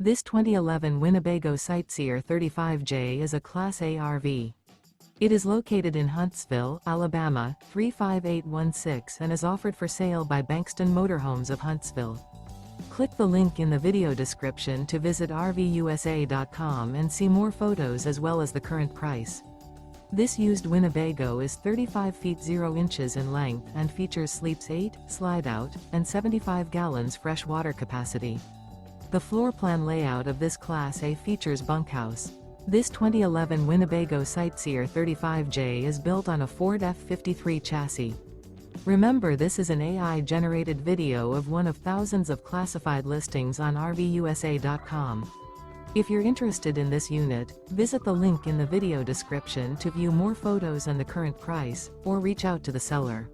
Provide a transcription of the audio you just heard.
This 2011 Winnebago Sightseer 35J is a Class A RV. It is located in Huntsville, Alabama, 35816 and is offered for sale by Bankston Motorhomes of Huntsville. Click the link in the video description to visit RVUSA.com and see more photos as well as the current price. This used Winnebago is 35 feet 0 inches in length and features sleeps 8, slide-out, and 75 gallons fresh water capacity. The floor plan layout of this Class A features bunkhouse. This 2011 Winnebago Sightseer 35J is built on a Ford F53 chassis. Remember, this is an AI-generated video of one of thousands of classified listings on RVUSA.com. If you're interested in this unit, visit the link in the video description to view more photos and the current price, or reach out to the seller.